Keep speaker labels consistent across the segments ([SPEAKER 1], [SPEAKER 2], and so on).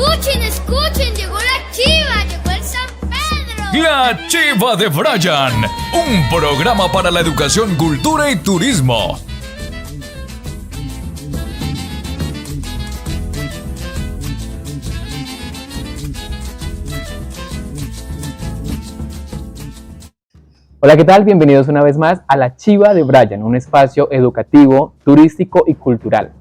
[SPEAKER 1] Escuchen, llegó la chiva, llegó el San Pedro.
[SPEAKER 2] La Chiva de Brian, un programa para la educación, cultura y turismo.
[SPEAKER 3] Hola, ¿qué tal? Bienvenidos una vez más a La Chiva de Brian, un espacio educativo, turístico y cultural.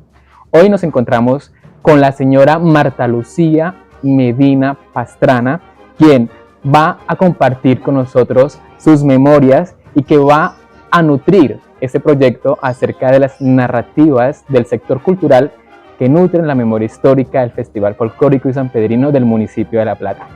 [SPEAKER 3] Hoy nos encontramos con la señora Marta Lucía Medina Pastrana, quien va a compartir con nosotros sus memorias y que va a nutrir este proyecto acerca de las narrativas del sector cultural que nutren la memoria histórica del Festival Folclórico y Sanpedrino del municipio de La Plata.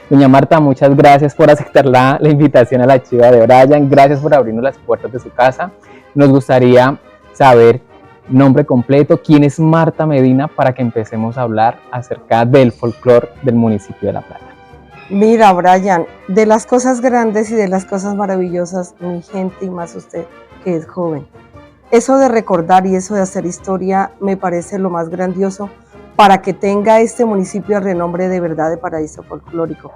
[SPEAKER 3] Doña Marta, muchas gracias por aceptar la invitación a La Chiva de Brian, gracias por abrirnos las puertas de su casa. Nos gustaría saber nombre completo, quién es Marta Medina, para que empecemos a hablar acerca del folclore del municipio de La Plata.
[SPEAKER 4] Mira, Brian, de las cosas grandes y de las cosas maravillosas, mi gente y más usted que es joven, eso de recordar y eso de hacer historia me parece lo más grandioso para que tenga este municipio el renombre de verdad de paraíso folclórico,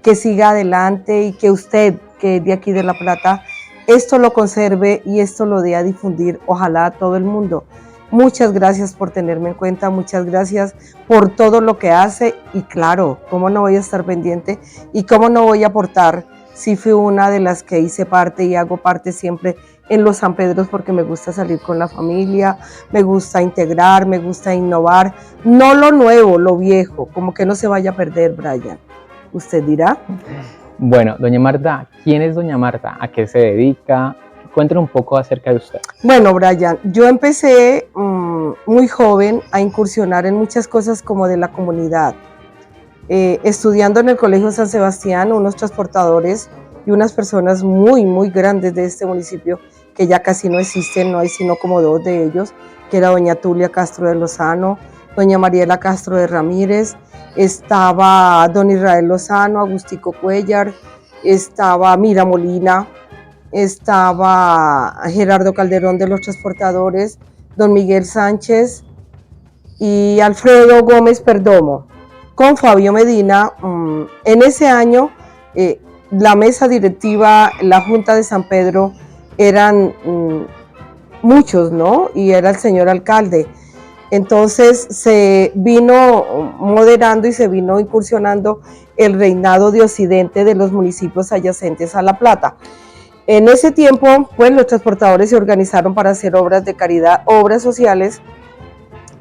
[SPEAKER 4] que siga adelante y que usted, que es de aquí de La Plata, esto lo conserve y esto lo dé a difundir, ojalá a todo el mundo. Muchas gracias por tenerme en cuenta, muchas gracias por todo lo que hace y claro, cómo no voy a estar pendiente y cómo no voy a aportar si fui una de las que hice parte y hago parte siempre en los San Pedros porque me gusta salir con la familia, me gusta integrar, me gusta innovar, no lo nuevo, lo viejo, como que no se vaya a perder, Brian. ¿Usted dirá?
[SPEAKER 3] Bueno, doña Marta, ¿quién es doña Marta? ¿A qué se dedica? Cuéntenos un poco acerca de usted.
[SPEAKER 4] Bueno, Brian, yo empecé muy joven a incursionar en muchas cosas como de la comunidad. Estudiando en el Colegio San Sebastián, unos transportadores y unas personas muy, muy grandes de este municipio, que ya casi no existen, no hay sino como dos de ellos, que era doña Tulia Castro de Lozano, doña Mariela Castro de Ramírez, estaba don Israel Lozano, Agustico Cuellar, estaba Mira Molina, estaba Gerardo Calderón de los transportadores, don Miguel Sánchez y Alfredo Gómez Perdomo, con Fabio Medina. En ese año la mesa directiva, la Junta de San Pedro, eran muchos, ¿no? Y era el señor alcalde. Entonces se vino moderando y se vino incursionando el reinado de Occidente de los municipios adyacentes a La Plata. En ese tiempo, pues los transportadores se organizaron para hacer obras de caridad, obras sociales,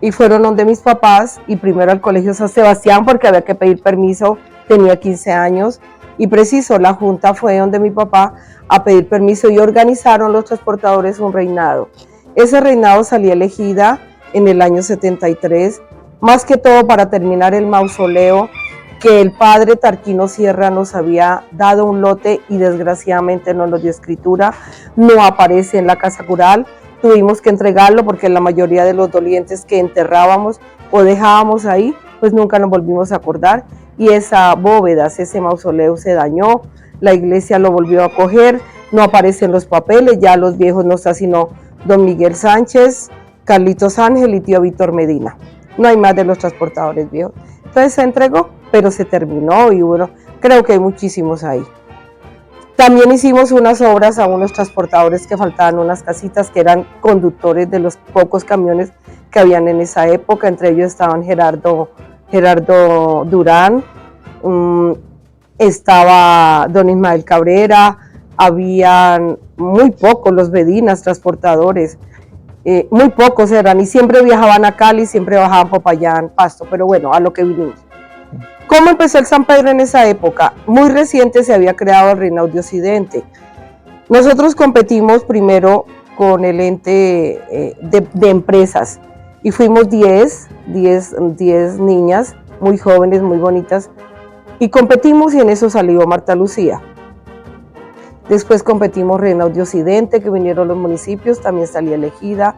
[SPEAKER 4] y fueron donde mis papás, y primero al Colegio San Sebastián, porque había que pedir permiso, tenía 15 años, y preciso, la junta fue donde mi papá a pedir permiso y organizaron los transportadores un reinado. Ese reinado salía elegida en el año 73, más que todo para terminar el mausoleo que el padre Tarquino Sierra nos había dado un lote y desgraciadamente no nos dio escritura, no aparece en la casa cural, tuvimos que entregarlo porque la mayoría de los dolientes que enterrábamos o dejábamos ahí, pues nunca nos volvimos a acordar y esa bóveda, ese mausoleo se dañó, la iglesia lo volvió a coger, no aparecen los papeles, ya los viejos no está sino don Miguel Sánchez, Carlitos Ángel y tío Víctor Medina, no hay más de los transportadores viejos. Entonces se entregó, pero se terminó y bueno, creo que hay muchísimos ahí. También hicimos unas obras a unos transportadores que faltaban unas casitas que eran conductores de los pocos camiones que habían en esa época, entre ellos estaban Gerardo Durán, estaba don Ismael Cabrera, habían muy pocos los Medinas transportadores, muy pocos eran y siempre viajaban a Cali, siempre bajaban a Popayán, Pasto, pero bueno, a lo que vinimos. ¿Cómo empezó el San Pedro en esa época? Muy reciente se había creado el Reinado de Occidente. Nosotros competimos primero con el ente de empresas y fuimos 10 niñas muy jóvenes, muy bonitas y competimos y en eso salió Marta Lucía. Después competimos Reinado de Occidente, que vinieron los municipios, también salía elegida.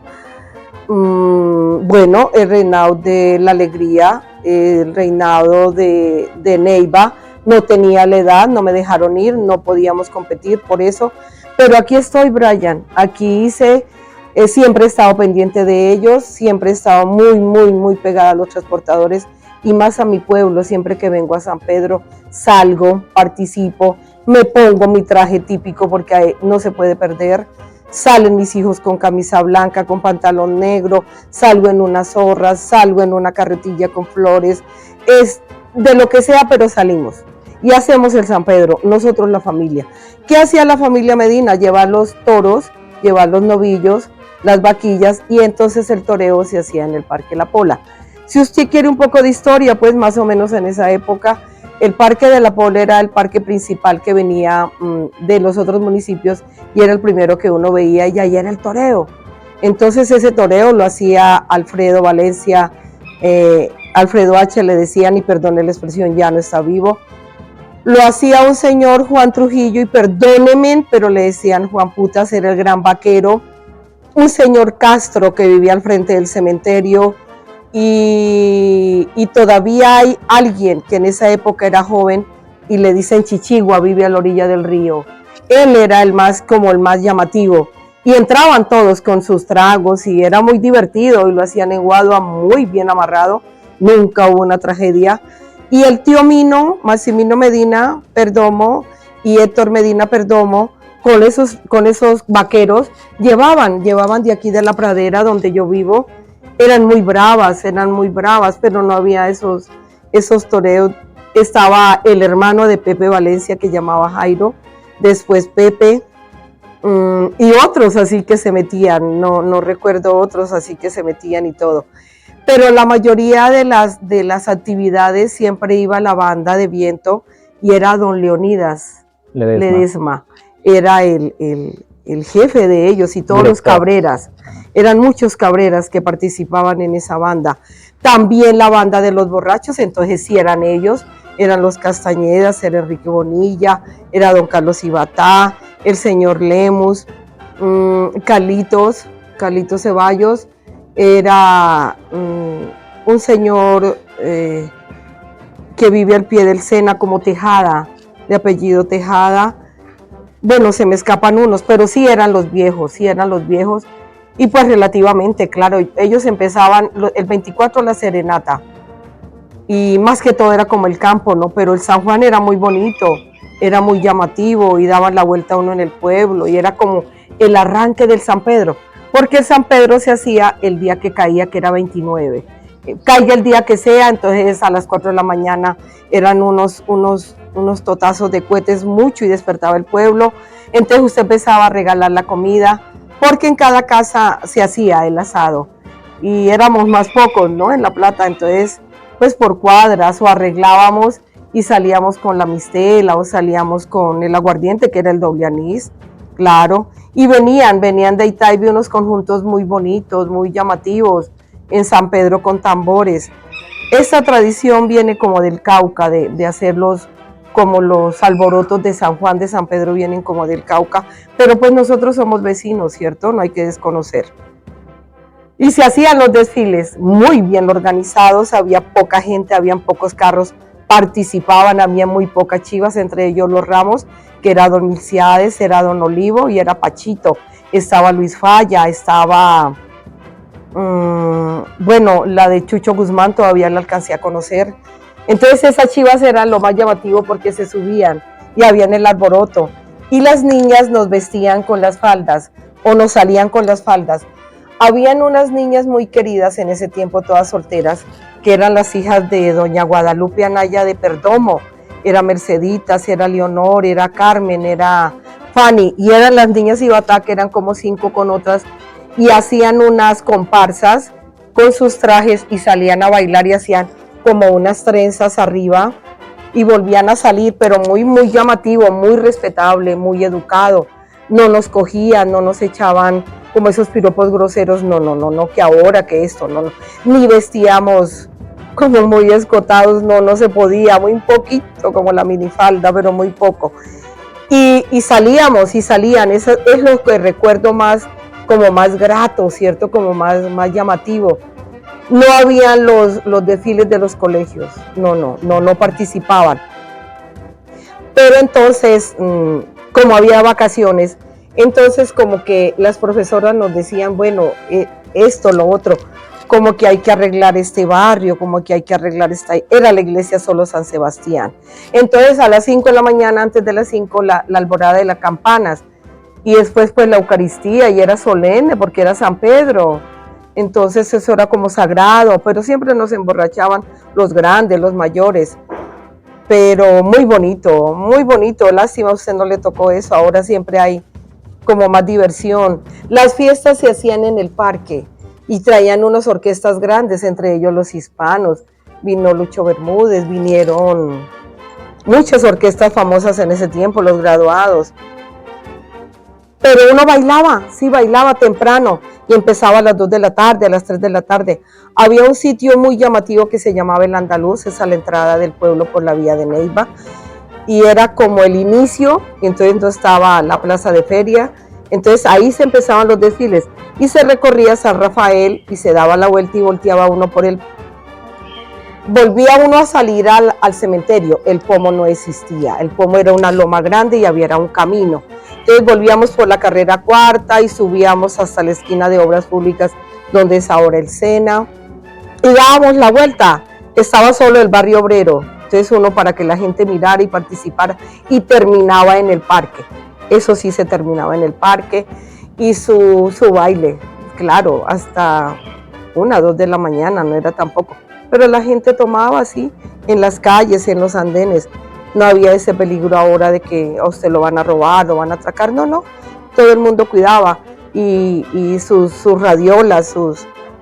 [SPEAKER 4] Bueno, el Reinado de la Alegría, el Reinado de Neiva, no tenía la edad, no me dejaron ir, no podíamos competir por eso. Pero aquí estoy, Brian, aquí siempre he estado pendiente de ellos, siempre he estado muy pegada a los transportadores y más a mi pueblo. Siempre que vengo a San Pedro, salgo, participo, me pongo mi traje típico porque no se puede perder. Salen mis hijos con camisa blanca, con pantalón negro, salgo en unas zorras, salgo en una carretilla con flores, es de lo que sea, pero salimos. Y hacemos el San Pedro, nosotros la familia. ¿Qué hacía la familia Medina? Llevar los toros, llevar los novillos, las vaquillas, y entonces el toreo se hacía en el Parque La Pola. Si usted quiere un poco de historia, pues más o menos en esa época, el Parque de La Pola era el parque principal que venía de los otros municipios y era el primero que uno veía, y ahí era el toreo. Entonces ese toreo lo hacía Alfredo Valencia, Alfredo H. le decían, y perdone la expresión, ya no está vivo. Lo hacía un señor Juan Trujillo, y perdónenme, pero le decían Juan Putas, era el gran vaquero. Un señor Castro que vivía al frente del cementerio, y todavía hay alguien que en esa época era joven y le dicen Chichigua, vive a la orilla del río. Él era el más llamativo, y entraban todos con sus tragos y era muy divertido, y lo hacían en guadua muy bien amarrado, nunca hubo una tragedia. Y el tío Mino, Maximino Medina Perdomo y Héctor Medina Perdomo, con esos vaqueros, llevaban de aquí de la pradera donde yo vivo. Eran muy bravas, pero no había esos toreos. Estaba el hermano de Pepe Valencia que llamaba Jairo, después Pepe, y otros así que se metían, no recuerdo otros así que se metían y todo. Pero la mayoría de las actividades siempre iba la banda de viento, y era don Leonidas Ledesma, era el jefe de ellos, y todos los cabreras. Eran muchos cabreras que participaban en esa banda. También la banda de los borrachos, entonces sí eran ellos, eran los Castañedas, era Enrique Bonilla, era don Carlos Ibatá, el señor Lemus, Calitos Ceballos, era un señor que vive al pie del Sena como Tejada, de apellido Tejada. Bueno, se me escapan unos, pero sí eran los viejos, y pues relativamente, claro, ellos empezaban el 24 la serenata, y más que todo era como el campo, ¿no? Pero el San Juan era muy bonito, era muy llamativo, y daban la vuelta uno en el pueblo, y era como el arranque del San Pedro, porque el San Pedro se hacía el día que caía, que era 29. Caiga el día que sea, entonces a las 4 de la mañana eran unos totazos de cohetes mucho, y despertaba el pueblo. Entonces usted empezaba a regalar la comida, porque en cada casa se hacía el asado, y éramos más pocos, ¿no? En La Plata, entonces pues por cuadras, o arreglábamos y salíamos con la mistela, o salíamos con el aguardiente, que era el doble anís, claro, y venían de Itaipí unos conjuntos muy bonitos, muy llamativos, en San Pedro con tambores. Esta tradición viene como del Cauca, de hacerlos como los alborotos de San Juan de San Pedro vienen como del Cauca, pero pues nosotros somos vecinos, ¿cierto? No hay que desconocer. Y se hacían los desfiles muy bien organizados, había poca gente, habían pocos carros, participaban, había muy pocas chivas, entre ellos los Ramos, que era don Milciades, era don Olivo y era Pachito, estaba Luis Falla, estaba, bueno, la de Chucho Guzmán todavía la alcancé a conocer. Entonces esas chivas eran lo más llamativo porque se subían y habían el alboroto, y las niñas nos vestían con las faldas o nos salían con las faldas. Habían unas niñas muy queridas en ese tiempo, todas solteras, que eran las hijas de doña Guadalupe Anaya de Perdomo. Era Merceditas, era Leonor, era Carmen, era Fanny, y eran las niñas Ibatá, que eran como 5 con otras, y hacían unas comparsas con sus trajes y salían a bailar y hacían como unas trenzas arriba y volvían a salir, pero muy llamativo, muy respetable, muy educado. No nos cogían, no nos echaban como esos piropos groseros, no, que ahora, que esto, no. Ni vestíamos como muy escotados, no se podía, muy poquito, como la minifalda, pero muy poco. Y salían, eso es lo que recuerdo más, como más grato, ¿cierto? Como más llamativo. No habían los desfiles de los colegios, no participaban. Pero entonces, como había vacaciones, entonces como que las profesoras nos decían, bueno, esto, lo otro. como que hay que arreglar este barrio, como que hay que arreglar era la iglesia solo San Sebastián. Entonces a las 5 de la mañana, antes de las 5, la alborada de las campanas, y después pues la Eucaristía, y era solemne porque era San Pedro, entonces eso era como sagrado, pero siempre nos emborrachaban los grandes, los mayores, pero muy bonito, lástima a usted no le tocó eso, ahora siempre hay como más diversión. Las fiestas se hacían en el parque, y traían unas orquestas grandes, entre ellos los hispanos, vino Lucho Bermúdez, vinieron muchas orquestas famosas en ese tiempo, los graduados. Pero uno bailaba, sí, bailaba temprano, y empezaba a las 2 de la tarde, a las 3 de la tarde. Había un sitio muy llamativo que se llamaba El Andaluz, es a la entrada del pueblo por la vía de Neiva, y era como el inicio, y entonces estaba la plaza de feria. Entonces ahí se empezaban los desfiles y se recorría San Rafael y se daba la vuelta y volteaba uno por el... Volvía uno a salir al cementerio, el pomo no existía, el pomo era una loma grande y había un camino. Entonces volvíamos por la carrera cuarta y subíamos hasta la esquina de Obras Públicas donde es ahora el Sena y dábamos la vuelta, estaba solo el barrio obrero, entonces uno para que la gente mirara y participara y terminaba en el parque. Eso sí se terminaba en el parque y su baile, claro, hasta 1, 2 de la mañana, no era tampoco. Pero la gente tomaba así, en las calles, en los andenes. No había ese peligro ahora de que a usted lo van a robar, lo van a atracar, no. Todo el mundo cuidaba y sus radiolas,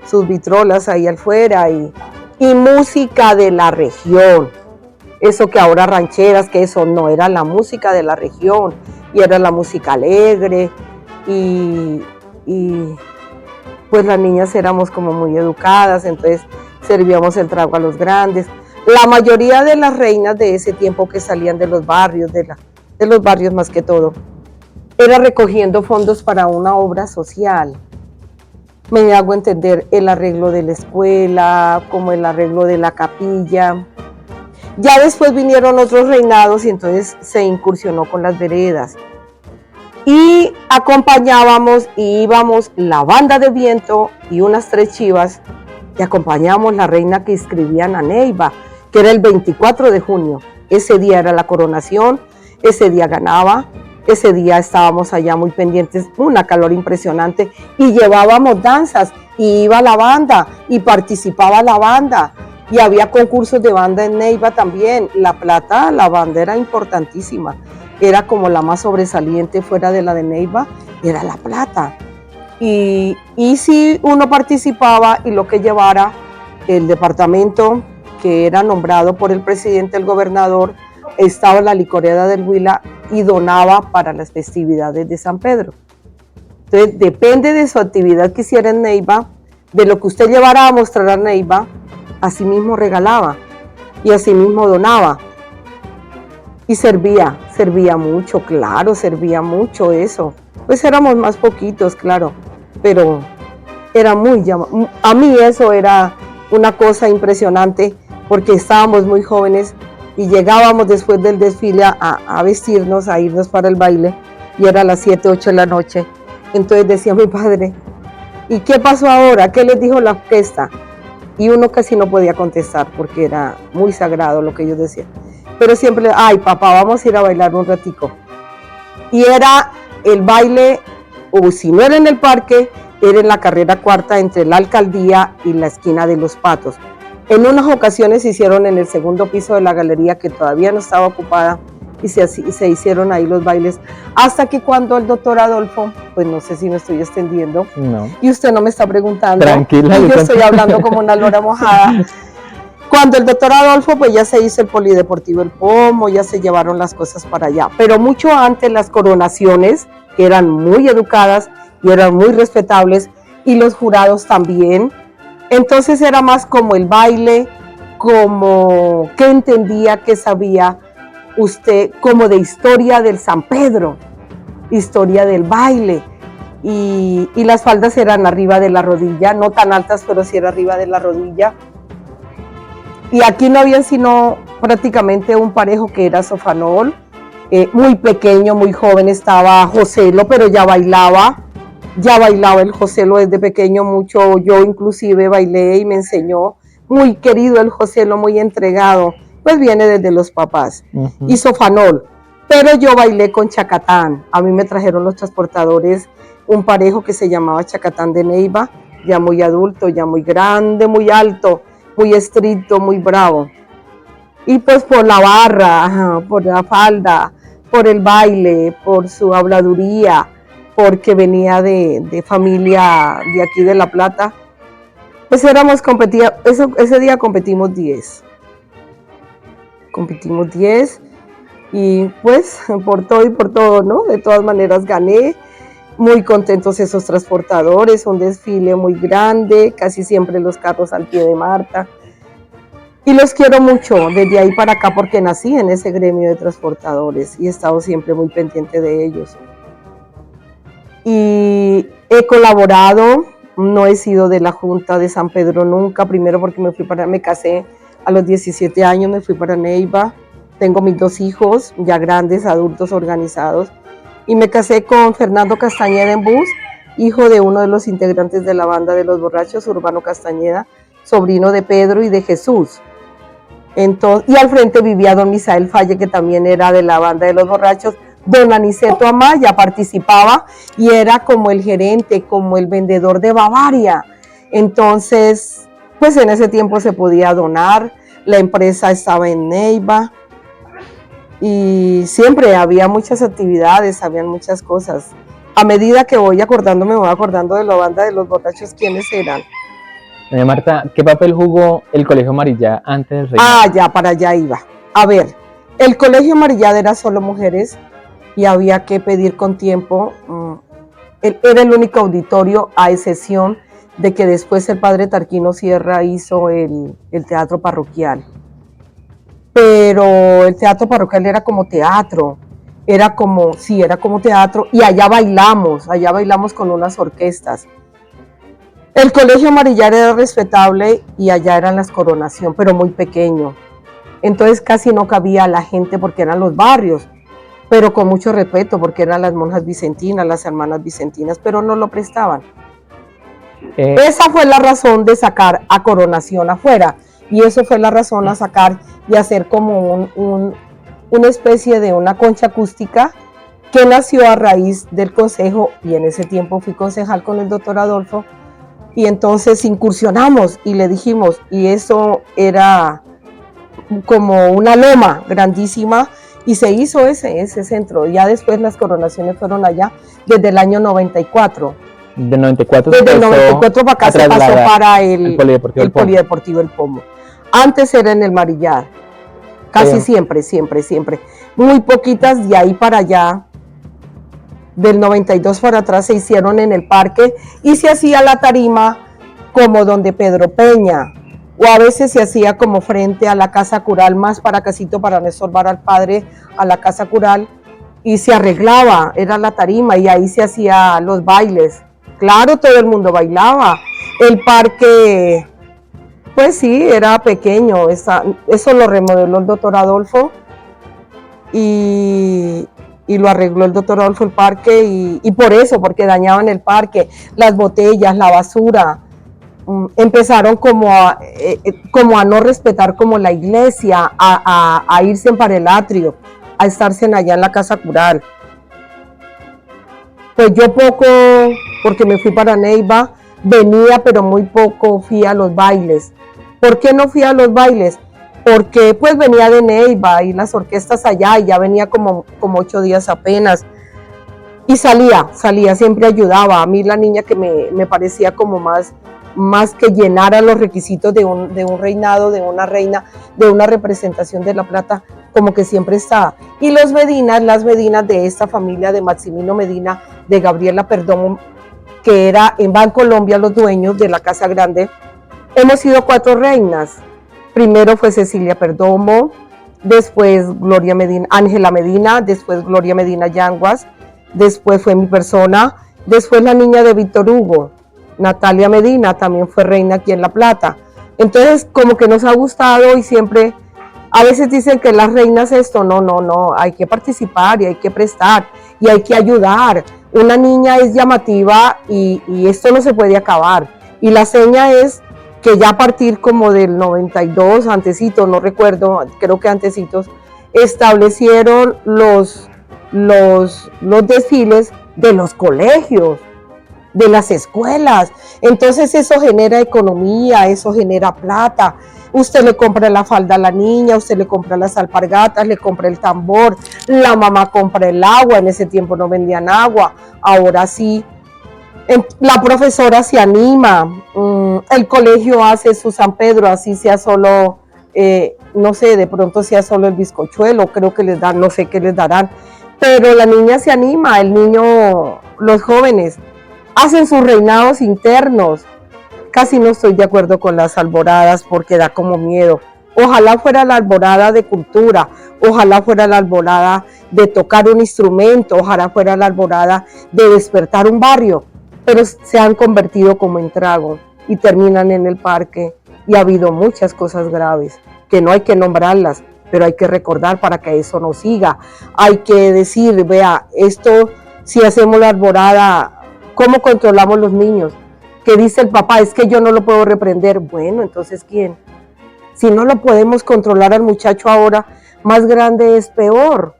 [SPEAKER 4] sus vitrolas ahí afuera y música de la región. Eso que ahora rancheras, que eso no era la música de la región. Y era la música alegre y pues las niñas éramos como muy educadas, entonces servíamos el trago a los grandes. La mayoría de las reinas de ese tiempo que salían de los barrios, de los barrios más que todo, era recogiendo fondos para una obra social. Me hago entender, el arreglo de la escuela, como el arreglo de la capilla. Ya después vinieron otros reinados y entonces se incursionó con las veredas. Y acompañábamos y íbamos la banda de viento y unas 3 chivas y acompañábamos la reina que inscribían a Neiva, que era el 24 de junio. Ese día era la coronación, ese día ganaba, ese día estábamos allá muy pendientes, una calor impresionante y llevábamos danzas y iba la banda y participaba la banda. Y había concursos de banda en Neiva también. La Plata, la banda era importantísima. Era como la más sobresaliente fuera de la de Neiva, era La Plata. Y si uno participaba y lo que llevara el departamento que era nombrado por el presidente, el gobernador, estaba en la licorera del Huila y donaba para las festividades de San Pedro. Entonces depende de su actividad que hiciera en Neiva, de lo que usted llevara a mostrar a Neiva, así mismo regalaba y así mismo donaba y servía mucho, claro, servía mucho eso. Pues éramos más poquitos, claro, pero era muy llamativo. A mí eso era una cosa impresionante porque estábamos muy jóvenes y llegábamos después del desfile a vestirnos, a irnos para el baile y era a las 7, 8 de la noche. Entonces decía mi padre, ¿y qué pasó ahora? ¿Qué les dijo la orquesta? Y uno casi no podía contestar porque era muy sagrado lo que ellos decían. Pero siempre, ay papá, vamos a ir a bailar un ratico. Y era el baile, o si no era en el parque, era en la carrera cuarta entre la alcaldía y la esquina de Los Patos. En unas ocasiones se hicieron en el segundo piso de la galería que todavía no estaba ocupada y se hicieron ahí los bailes. Hasta que cuando el doctor Adolfo, pues no sé si me estoy extendiendo,
[SPEAKER 3] No.
[SPEAKER 4] y usted no me está preguntando,
[SPEAKER 3] Tranquila,
[SPEAKER 4] y yo
[SPEAKER 3] yo
[SPEAKER 4] estoy hablando como una lora mojada. Cuando el doctor Adolfo, pues ya se hizo el Polideportivo El Pomo, ya se llevaron las cosas para allá. Pero mucho antes las coronaciones, que eran muy educadas y eran muy respetables, y los jurados también. Entonces era más como el baile, como qué entendía, qué sabía usted, como de historia del San Pedro, historia del baile. Y las faldas eran arriba de la rodilla, no tan altas, pero sí era arriba de la rodilla. Y aquí no había sino prácticamente un parejo que era Sofanol, muy pequeño, muy joven estaba Joselo, pero ya bailaba. ya bailaba el Joselo desde pequeño mucho, yo inclusive bailé y me enseñó, muy querido el Joselo, muy entregado, pues viene desde los papás, y sofanol, pero yo bailé con Chacatán, a mí me trajeron los transportadores un parejo que se llamaba Chacatán de Neiva, ya muy adulto, ya muy grande, muy alto, muy estricto, muy bravo, y pues por la barra, por la falda, por el baile, por su habladuría, porque venía de familia de aquí de La Plata, pues ese día competimos 10 y pues por todo, ¿no? De todas maneras gané, muy contentos esos transportadores, un desfile muy grande, casi siempre los carros al pie de Marta, y los quiero mucho desde ahí para acá porque nací en ese gremio de transportadores y he estado siempre muy pendiente de ellos. Y he colaborado, no he sido de la Junta de San Pedro nunca, primero porque me casé a los 17 años, me fui para Neiva, tengo mis 2 hijos, ya grandes, adultos, organizados, y me casé con Fernando Castañeda en Bus, hijo de uno de los integrantes de la banda de los borrachos, Urbano Castañeda, sobrino de Pedro y de Jesús. Entonces, y al frente vivía don Misael Falle, que también era de la banda de los borrachos. Don Aniceto Amaya participaba y era como el gerente, como el vendedor de Bavaria. Entonces, pues en ese tiempo se podía donar, la empresa estaba en Neiva y siempre había muchas actividades, habían muchas cosas. A medida que voy acordándome, me voy acordando de la banda de los borrachos, ¿quiénes eran?
[SPEAKER 3] Doña Marta, ¿qué papel jugó el Colegio Marillá antes del reinado?
[SPEAKER 4] Ah, ya, para allá iba. A ver, el Colegio Marillá era solo mujeres y había que pedir con tiempo. Era el único auditorio, a excepción de que después el padre Tarquino Sierra hizo el teatro parroquial. Pero el teatro parroquial era como teatro, era como teatro, y allá bailamos con unas orquestas. El Colegio Marillar era respetable y allá eran las coronación, pero muy pequeño. Entonces casi no cabía la gente porque eran los barrios, pero con mucho respeto porque eran las monjas vicentinas, las hermanas vicentinas, pero no lo prestaban. Esa fue la razón de sacar a coronación afuera, y eso fue la razón a sacar y hacer como una especie de una concha acústica que nació a raíz del consejo, y en ese tiempo fui concejal con el doctor Adolfo, y entonces incursionamos y le dijimos, y eso era como una loma grandísima, y se hizo ese centro. Ya después las coronaciones fueron allá desde el año 94.
[SPEAKER 3] Del 94
[SPEAKER 4] desde el 94 para acá se pasó para el Polideportivo El Pomo. Antes era en el Marillar, casi siempre. Muy poquitas de ahí para allá. Del 92 para atrás se hicieron en el parque y se hacía la tarima como donde Pedro Peña, o a veces se hacía como frente a la casa cural, más para casito para no estorbar al padre a la casa cural, y se arreglaba, era la tarima y ahí se hacía los bailes. Claro, todo el mundo bailaba. El parque, pues sí, era pequeño, eso lo remodeló el doctor Adolfo y lo arregló el doctor Adolfo el parque, y por eso, porque dañaban el parque, las botellas, la basura. Empezaron como a no respetar como la iglesia, a irse para el atrio, a estarse allá en la casa cural. Pues yo poco, porque me fui para Neiva, venía, pero muy poco fui a los bailes. ¿Por qué no fui a los bailes? Porque pues venía de Neiva y las orquestas allá, y ya venía como 8 días apenas. Y salía, siempre ayudaba. A mí la niña que me parecía como más que llenara los requisitos de un reinado, de una reina, de una representación de La Plata, como que siempre estaba. Y las Medinas de esta familia de Maximino Medina, de Gabriela Perdomo, que era en Bancolombia los dueños de la Casa Grande, hemos sido 4 reinas. Primero fue Cecilia Perdomo, después Gloria Medina, Ángela Medina, después Gloria Medina Yanguas, después fue mi persona, después la niña de Víctor Hugo, Natalia Medina, también fue reina aquí en La Plata. Entonces, como que nos ha gustado, y siempre, a veces dicen que las reinas esto, no, hay que participar y hay que prestar y hay que ayudar. una niña es llamativa y esto no se puede acabar. Y la seña es que ya a partir como del 92, antecitos, no recuerdo, creo que antecitos, establecieron los desfiles de los colegios, de las escuelas. Entonces eso genera economía, eso genera plata. Usted le compra la falda a la niña, usted le compra las alpargatas, le compra el tambor, la mamá compra el agua, en ese tiempo no vendían agua, ahora sí. La profesora se anima, el colegio hace su San Pedro, así sea solo, no sé, de pronto sea solo el bizcochuelo, creo que les dan, no sé qué les darán, pero la niña se anima, el niño, los jóvenes, hacen sus reinados internos. Casi no estoy de acuerdo con las alboradas porque da como miedo. Ojalá fuera la alborada de cultura, ojalá fuera la alborada de tocar un instrumento, ojalá fuera la alborada de despertar un barrio, pero se han convertido como en trago y terminan en el parque y ha habido muchas cosas graves que no hay que nombrarlas, pero hay que recordar para que eso no siga. Hay que decir, vea, esto, si hacemos la alborada, ¿cómo controlamos los niños? Que dice el papá, es que yo no lo puedo reprender. Bueno, entonces ¿quién? Si no lo podemos controlar al muchacho ahora, más grande es peor.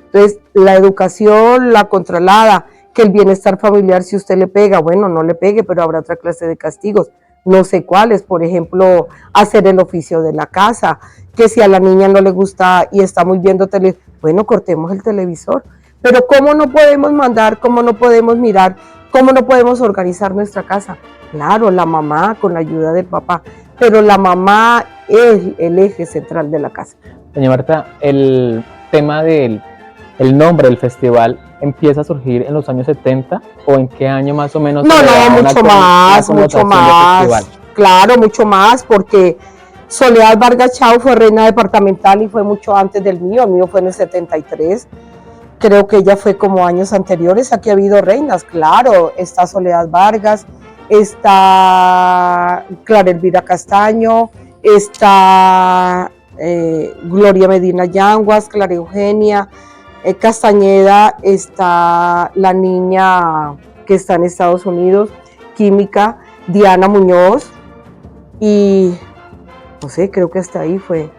[SPEAKER 4] Entonces, la educación, la controlada, que el bienestar familiar, si usted le pega, bueno, no le pegue, pero habrá otra clase de castigos. No sé cuáles, por ejemplo, hacer el oficio de la casa, que si a la niña no le gusta y está muy viendo televisión, bueno, cortemos el televisor. Pero ¿cómo no podemos mandar, cómo no podemos mirar, cómo no podemos organizar nuestra casa? Claro, la mamá con la ayuda del papá, pero la mamá es el eje central de la casa.
[SPEAKER 3] Doña Marta, el tema del nombre del festival empieza a surgir en los años 70 o en qué año más o menos?
[SPEAKER 4] No, mucho más. Claro, mucho más, porque Soledad Vargas Chao fue reina departamental y fue mucho antes del mío. El mío fue en el 73. Creo que ella fue como años anteriores. Aquí ha habido reinas, claro. Está Soledad Vargas, está Clara Elvira Castaño, está Gloria Medina Yanguas, Clara Eugenia Castañeda, está la niña que está en Estados Unidos, química, Diana Muñoz, y no sé, creo que hasta ahí fue.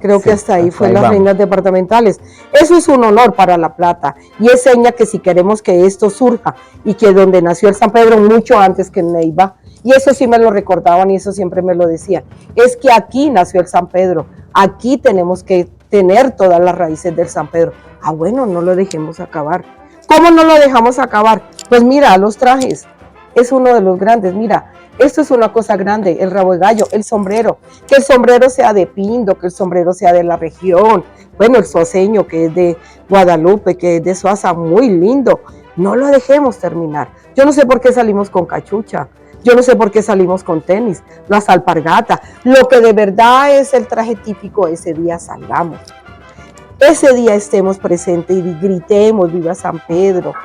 [SPEAKER 4] Creo que hasta ahí fue las reinas departamentales. Eso es un honor para La Plata y es seña que si queremos que esto surja y que donde nació el San Pedro mucho antes que en Neiva, y eso sí me lo recordaban y eso siempre me lo decían, es que aquí nació el San Pedro, aquí tenemos que tener todas las raíces del San Pedro. Ah, bueno, no lo dejemos acabar. ¿Cómo no lo dejamos acabar? Pues mira, los trajes, es uno de los grandes, mira. Esto es una cosa grande, el rabo de gallo, el sombrero, que el sombrero sea de Pindo, que el sombrero sea de la región, bueno, el soceño que es de Guadalupe, que es de Soaza, muy lindo, no lo dejemos terminar. Yo no sé por qué salimos con cachucha, yo no sé por qué salimos con tenis, las alpargatas, lo que de verdad es el traje típico, ese día salgamos, ese día estemos presentes y gritemos, viva San Pedro,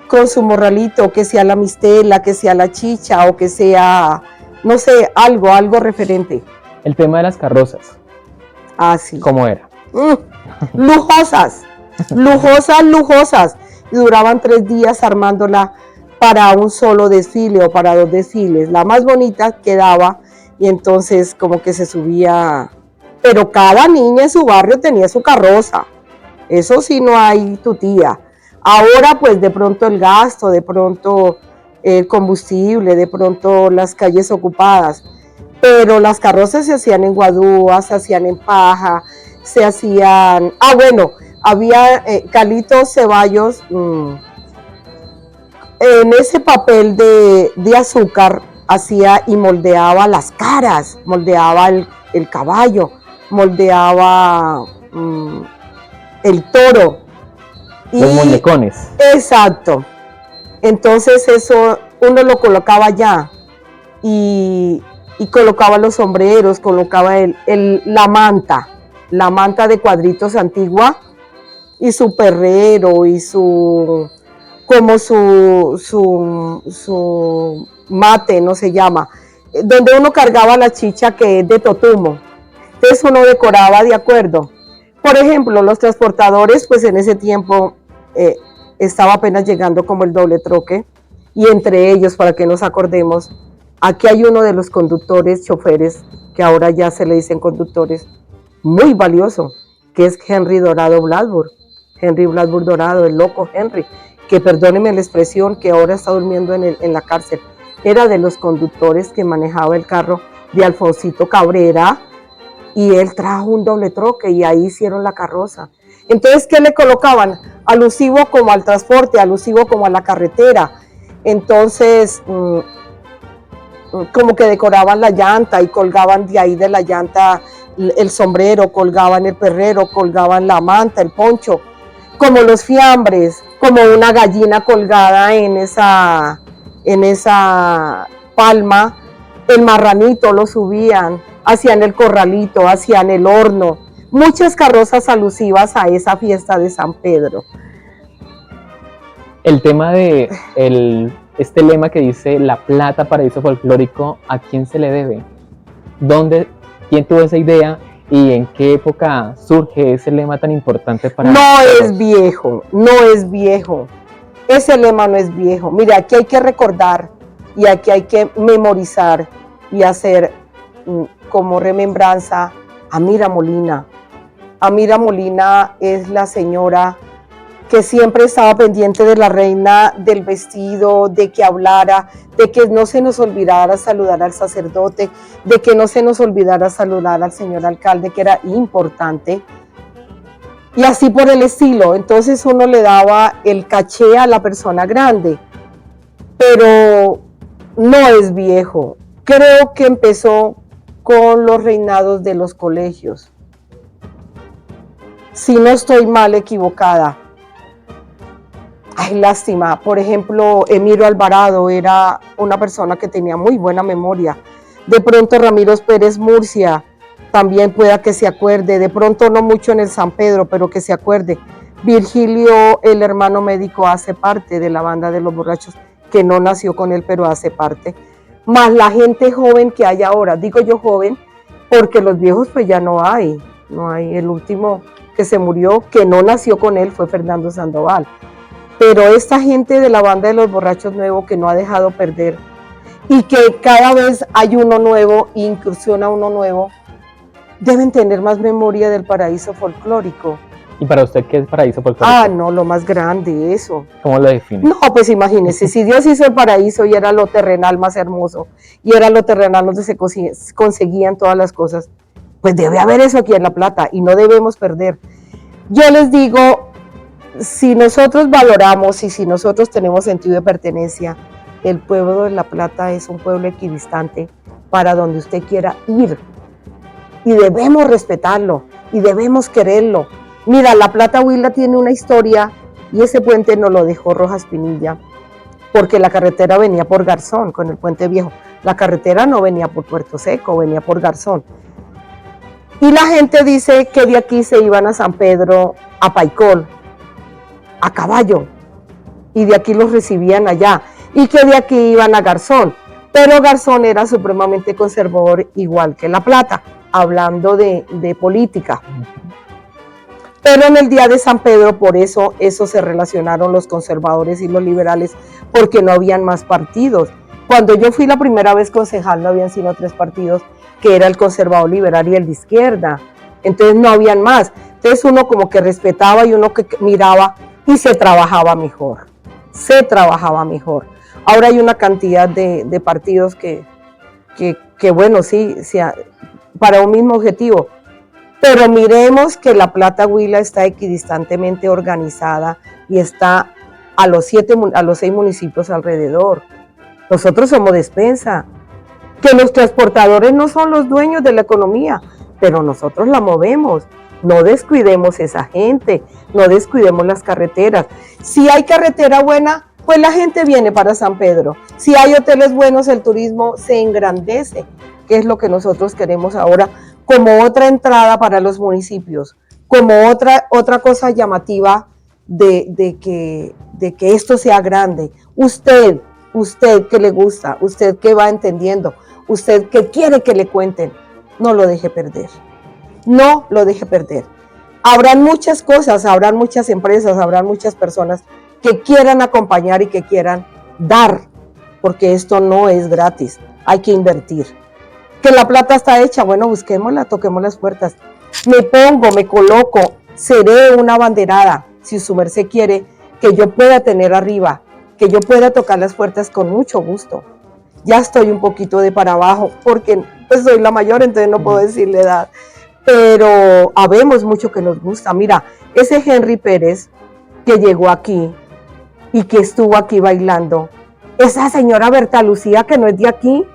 [SPEAKER 4] con su morralito, que sea la mistela, que sea la chicha o que sea, no sé, algo referente.
[SPEAKER 3] El tema de las carrozas.
[SPEAKER 4] Ah, sí.
[SPEAKER 3] ¿Cómo era?
[SPEAKER 4] Lujosas. Y duraban 3 días armándola para un solo desfile o para 2 desfiles. La más bonita quedaba y entonces como que se subía. Pero cada niña en su barrio tenía su carroza. Eso sí, no hay tutía. Ahora pues de pronto el gasto, de pronto el combustible, de pronto las calles ocupadas, pero las carrozas se hacían en guadúa, se hacían en paja, se hacían... Ah, bueno, había Calito Ceballos, en ese papel de azúcar hacía y moldeaba las caras, moldeaba el caballo, moldeaba el toro.
[SPEAKER 3] Los muñecones.
[SPEAKER 4] Exacto. Entonces eso uno lo colocaba allá y colocaba los sombreros, colocaba la manta de cuadritos antigua y su perrero y su mate, no se llama, donde uno cargaba la chicha que es de totumo. Entonces uno decoraba de acuerdo. Por ejemplo, los transportadores, pues en ese tiempo estaba apenas llegando como el doble troque, y entre ellos, para que nos acordemos, aquí hay uno de los conductores, choferes, que ahora ya se le dicen conductores, muy valioso, que es Henry Dorado Bladburn. Henry Bladburn Dorado, el loco Henry, que perdónenme la expresión, que ahora está durmiendo en la cárcel. Era de los conductores que manejaba el carro de Alfonsito Cabrera, y él trajo un doble troque y ahí hicieron la carroza. Entonces, ¿qué le colocaban? Alusivo como al transporte, alusivo como a la carretera. Entonces, como que decoraban la llanta y colgaban de ahí de la llanta el sombrero, colgaban el perrero, colgaban la manta, el poncho, como los fiambres, como una gallina colgada en esa palma. El marranito lo subían, hacían el corralito, hacían el horno, muchas carrozas alusivas a esa fiesta de San Pedro.
[SPEAKER 3] El tema de este lema que dice La Plata, paraíso folclórico, ¿a quién se le debe? ¿Quién tuvo esa idea y en qué época surge ese lema tan importante para
[SPEAKER 4] No
[SPEAKER 3] todos?
[SPEAKER 4] es viejo, no es viejo. Ese lema no es viejo. Mira, aquí hay que recordar y aquí hay que memorizar y hacer como remembranza a Mira Molina. Amira Molina es la señora que siempre estaba pendiente de la reina, del vestido, de que hablara, de que no se nos olvidara saludar al sacerdote, de que no se nos olvidara saludar al señor alcalde, que era importante, y así por el estilo. Entonces uno le daba el caché a la persona grande, pero no es viejo. Creo que empezó con los reinados de los colegios, si no estoy mal equivocada. Ay, lástima. Por ejemplo, Emiro Alvarado era una persona que tenía muy buena memoria. De pronto Ramiro Pérez Murcia también pueda que se acuerde. De pronto no mucho en el San Pedro, pero que se acuerde. Virgilio, el hermano médico, hace parte de la banda de los borrachos, que no nació con él, pero hace parte. Más la gente joven que hay ahora. Digo yo joven, porque los viejos pues ya no hay. No hay. El último que se murió, que no nació con él, fue Fernando Sandoval. Pero esta gente de la banda de los borrachos nuevo, que no ha dejado perder, y que cada vez hay uno nuevo, incursiona uno nuevo, deben tener más memoria del paraíso folclórico.
[SPEAKER 3] ¿Y para usted qué es paraíso folclórico?
[SPEAKER 4] Ah, no, lo más grande, eso.
[SPEAKER 3] ¿Cómo lo define?
[SPEAKER 4] No, pues imagínese, si Dios hizo el paraíso y era lo terrenal más hermoso, y era lo terrenal donde se conseguían todas las cosas, pues debe haber eso aquí en La Plata, y no debemos perder. Yo les digo, si nosotros valoramos y si nosotros tenemos sentido de pertenencia, el pueblo de La Plata es un pueblo equidistante para donde usted quiera ir. Y debemos respetarlo y debemos quererlo. Mira, La Plata Huila tiene una historia y ese puente nos lo dejó Rojas Pinilla, porque la carretera venía por Garzón con el puente viejo. La carretera no venía por Puerto Seco, venía por Garzón. Y la gente dice que de aquí se iban a San Pedro, a Paicol, a caballo, y de aquí los recibían allá, y que de aquí iban a Garzón, pero Garzón era supremamente conservador, igual que La Plata, hablando de política. Pero en el día de San Pedro, por eso se relacionaron los conservadores y los liberales, porque no habían más partidos. Cuando yo fui la primera vez concejal, no habían sino 3 partidos, que era el conservador liberal y el de izquierda. Entonces no habían más. Entonces uno como que respetaba y uno que miraba y se trabajaba mejor. Se trabajaba mejor. Ahora hay una cantidad de partidos que bueno, sí, para un mismo objetivo. Pero miremos que La Plata Huila está equidistantemente organizada y está a los 6 municipios alrededor. Nosotros somos despensa. Que los transportadores no son los dueños de la economía, pero nosotros la movemos. No descuidemos esa gente, no descuidemos las carreteras. Si hay carretera buena, pues la gente viene para San Pedro. Si hay hoteles buenos, el turismo se engrandece, que es lo que nosotros queremos ahora, como otra entrada para los municipios, como otra cosa llamativa de que esto sea grande. Usted que le gusta, usted que va entendiendo, usted que quiere que le cuenten, no lo deje perder. No lo deje perder. Habrán muchas cosas, habrán muchas empresas, habrán muchas personas que quieran acompañar y que quieran dar, porque esto no es gratis, hay que invertir. Que la plata está hecha, bueno, busquémosla, toquemos las puertas. Me pongo, me coloco, seré una abanderada, si su merced quiere, que yo pueda tener arriba, que yo pueda tocar las puertas con mucho gusto. Ya estoy un poquito de para abajo, porque pues soy la mayor, entonces no puedo decirle edad, pero habemos mucho que nos gusta. Mira, ese Henry Pérez que llegó aquí y que estuvo aquí bailando, esa señora Berta Lucía que no es de aquí,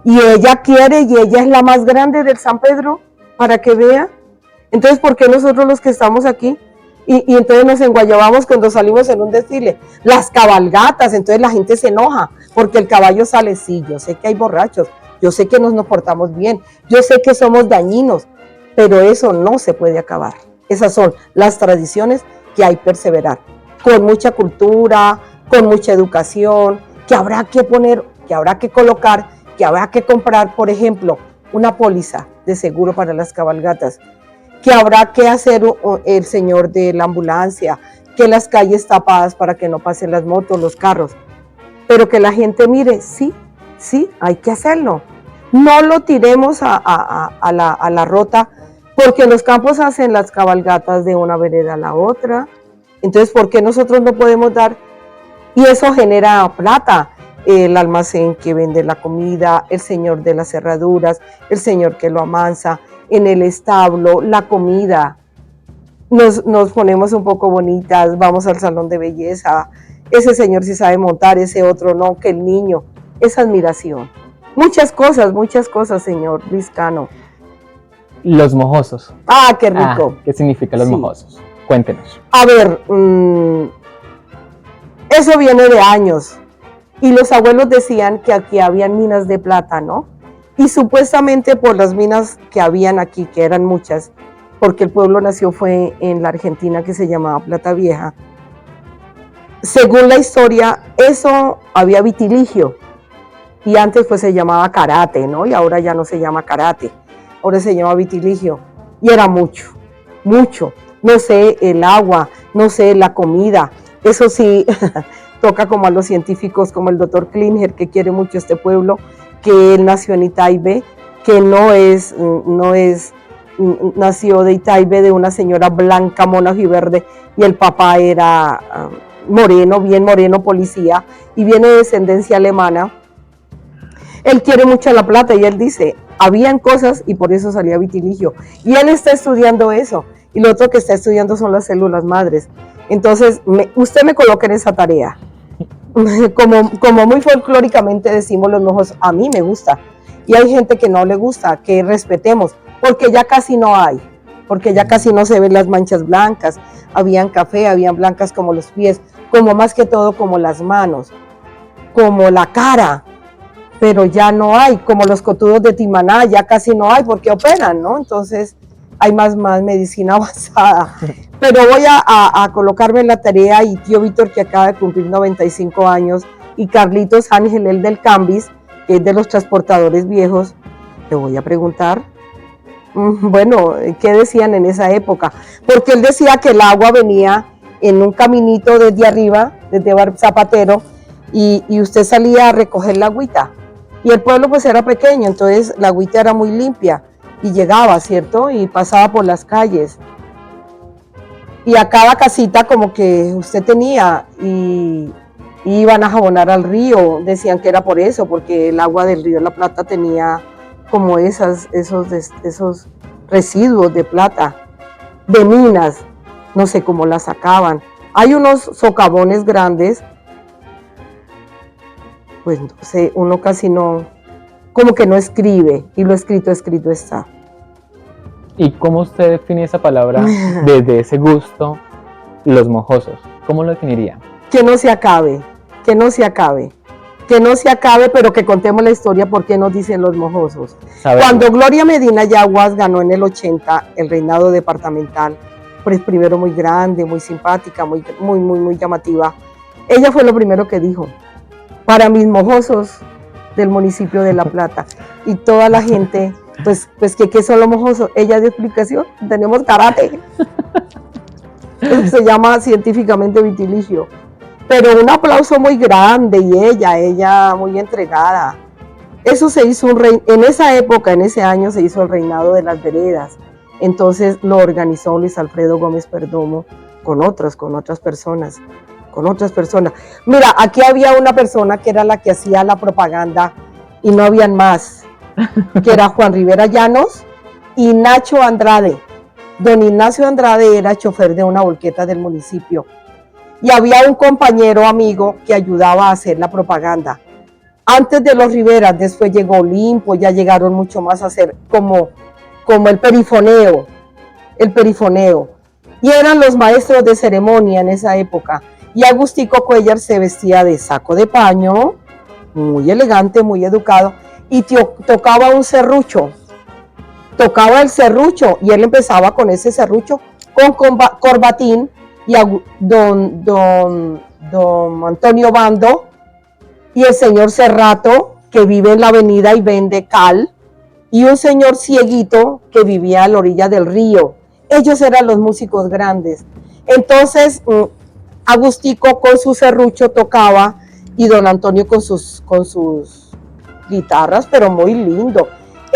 [SPEAKER 4] y ella quiere, y ella es la más grande del San Pedro, para que vea. Entonces, ¿por qué nosotros los que estamos aquí? Y entonces nos enguayabamos cuando salimos en un desfile. Las cabalgatas, entonces la gente se enoja, porque el caballo sale, sí, yo sé que hay borrachos, yo sé que nos portamos bien, yo sé que somos dañinos, pero eso no se puede acabar. Esas son las tradiciones que hay que perseverar, con mucha cultura, con mucha educación, que habrá que poner, que habrá que colocar, que habrá que comprar, por ejemplo, una póliza de seguro para las cabalgatas, que habrá que hacer el señor de la ambulancia, que las calles tapadas para que no pasen las motos, los carros, pero que la gente mire, sí, hay que hacerlo. No lo tiremos a la rota, porque en los campos hacen las cabalgatas de una vereda a la otra. Entonces, ¿por qué nosotros no podemos dar? Y eso genera plata. El almacén que vende la comida, el señor de las cerraduras, el señor que lo amansa, en el establo, la comida. Nos ponemos un poco bonitas, vamos al salón de belleza. Ese señor sí sabe montar, ese otro no, que el niño. Es admiración. Muchas cosas, señor Vizcano.
[SPEAKER 3] Los mojosos.
[SPEAKER 4] Ah, qué rico.
[SPEAKER 3] ¿Qué significan los mojosos? Cuéntenos.
[SPEAKER 4] A ver, eso viene de años. Y los abuelos decían que aquí habían minas de plata, ¿no? Y supuestamente por las minas que habían aquí, que eran muchas, porque el pueblo nació fue en la Argentina, que se llamaba Plata Vieja. Según la historia, eso había vitiligio. Y antes pues se llamaba karate, ¿no? Y ahora ya no se llama karate, ahora se llama vitiligio. Y era mucho. No sé, el agua, no sé, la comida. Eso sí, toca como a los científicos, como el doctor Klinger, que quiere mucho este pueblo, que él nació en Itaibé, que nació de Itaibé, de una señora blanca, mona y verde, y el papá era moreno, bien moreno, policía, y viene de descendencia alemana. Él quiere mucho la plata, y él dice, habían cosas, y por eso salía vitiligio. Y él está estudiando eso, y lo otro que está estudiando son las células madres. Entonces, usted me coloca en esa tarea. Como muy folclóricamente decimos los mojos, a mí me gusta. Y hay gente que no le gusta, que respetemos, porque ya casi no hay, porque ya casi no se ven las manchas blancas. Habían café, habían blancas como los pies, como más que todo como las manos, como la cara, pero ya no hay, como los cotudos de Timaná, ya casi no hay porque operan, ¿no? Entonces hay más medicina avanzada. Pero voy a colocarme en la tarea, y tío Víctor, que acaba de cumplir 95 años, y Carlitos Ángel, el del Cambis, que es de los transportadores viejos, te voy a preguntar, bueno, ¿qué decían en esa época? Porque él decía que el agua venía en un caminito desde arriba, desde Zapatero, y usted salía a recoger la agüita. Y el pueblo pues era pequeño, entonces la agüita era muy limpia, y llegaba, ¿cierto? Y pasaba por las calles. Y a cada casita como que usted tenía, y iban a jabonar al río, decían que era por eso, porque el agua del río La Plata tenía como esos residuos de plata, de minas, no sé cómo las sacaban. Hay unos socavones grandes, pues no sé, uno casi no, como que no escribe, y lo escrito está.
[SPEAKER 3] ¿Y cómo usted define esa palabra desde ese gusto, los mojosos? ¿Cómo lo definiría?
[SPEAKER 4] Que no se acabe, pero que contemos la historia, porque nos dicen los mojosos.
[SPEAKER 3] Saberlo.
[SPEAKER 4] Cuando Gloria Medina Yaguas ganó en el 80 el reinado departamental, pues primero muy grande, muy simpática, muy llamativa, ella fue lo primero que dijo, para mis mojosos del municipio de La Plata. Y toda la gente, pues ¿qué son los mojosos? Ella dio explicación, tenemos karate. Se llama científicamente vitiligio. pero un aplauso muy grande y ella muy entregada. Eso se hizo en esa época, en ese año se hizo el reinado de las veredas. Entonces lo organizó Luis Alfredo Gómez Perdomo con otras personas. Mira, aquí había una persona que era la que hacía la propaganda y no habían más, que era Juan Rivera Llanos y Nacho Andrade. Don Ignacio Andrade era chofer de una volqueta del municipio y había un compañero amigo que ayudaba a hacer la propaganda. Antes de los Riveras, después llegó Olimpo, ya llegaron mucho más a hacer como el perifoneo. Y eran los maestros de ceremonia en esa época. Y Agustico Cuellar se vestía de saco de paño, muy elegante, muy educado, y tocaba un serrucho. Tocaba el serrucho y él empezaba con ese serrucho con corbatín y don Antonio Bando y el señor Cerrato, que vive en la avenida y vende cal, y un señor cieguito que vivía a la orilla del río. Ellos eran los músicos grandes. Entonces, Agustico con su serrucho tocaba y don Antonio con sus guitarras, pero muy lindo.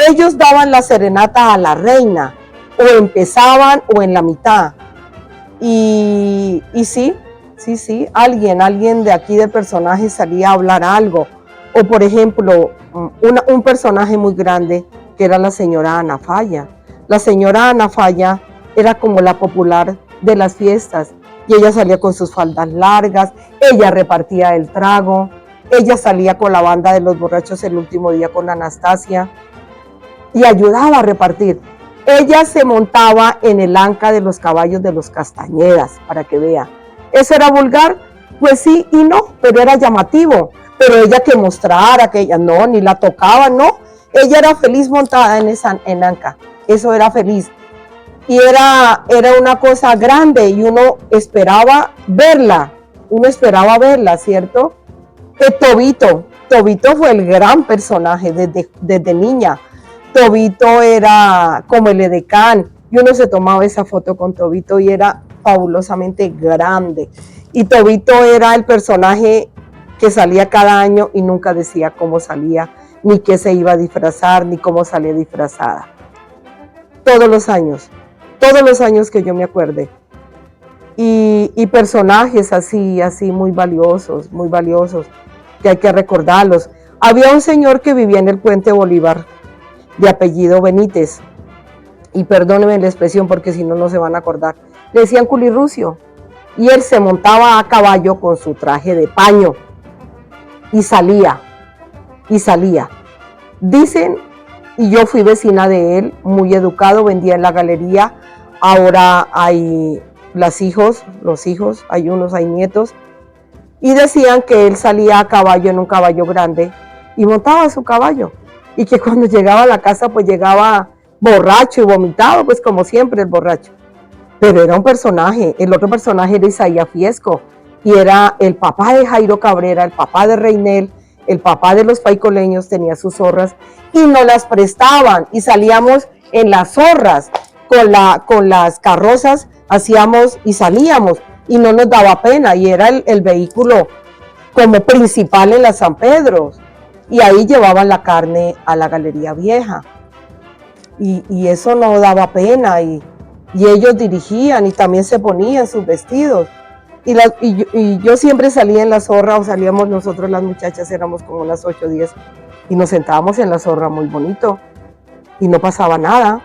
[SPEAKER 4] Ellos daban la serenata a la reina, o empezaban o en la mitad. Y sí, alguien de aquí del personaje salía a hablar algo. O por ejemplo, un personaje muy grande que era la señora Ana Falla. La señora Ana Falla era como la popular de las fiestas y ella salía con sus faldas largas, ella repartía el trago, ella salía con la banda de los borrachos el último día con Anastasia y ayudaba a repartir. Ella se montaba en el anca de los caballos de los Castañedas, para que vea. ¿Eso era vulgar? Pues sí y no, pero era llamativo. Pero ella que mostrara, que ella no, ni la tocaba, no. Ella era feliz montada en anca, eso era feliz. Y era una cosa grande y uno esperaba verla, ¿cierto? Tobito fue el gran personaje desde niña. Tobito era como el edecán y uno se tomaba esa foto con Tobito y era fabulosamente grande. Y Tobito era el personaje que salía cada año y nunca decía cómo salía, ni qué se iba a disfrazar, ni cómo salía disfrazada. Todos los años que yo me acuerde. Y personajes así muy valiosos, que hay que recordarlos. Había un señor que vivía en el Puente Bolívar, de apellido Benítez, y perdónenme la expresión porque si no, no se van a acordar. Le decían Culirrucio, y él se montaba a caballo con su traje de paño, y salía. Dicen, y yo fui vecina de él, muy educado, vendía en la galería. Ahora hay los hijos, hay nietos, y decían que él salía a caballo en un caballo grande y montaba su caballo, y que cuando llegaba a la casa pues llegaba borracho y vomitado, pues como siempre el borracho. Pero era un personaje. El otro personaje era Isaías Fiesco, y era el papá de Jairo Cabrera, el papá de Reinel, el papá de los paicoleños, tenía sus zorras y nos las prestaban y salíamos en las zorras con las carrozas, hacíamos y salíamos y no nos daba pena, y era el vehículo como principal en la San Pedro, y ahí llevaban la carne a la Galería Vieja y eso no daba pena, y ellos dirigían y también se ponían sus vestidos. Y yo siempre salía en la zorra, o salíamos nosotros las muchachas, éramos como unas 8 o 10, y nos sentábamos en la zorra muy bonito, y no pasaba nada,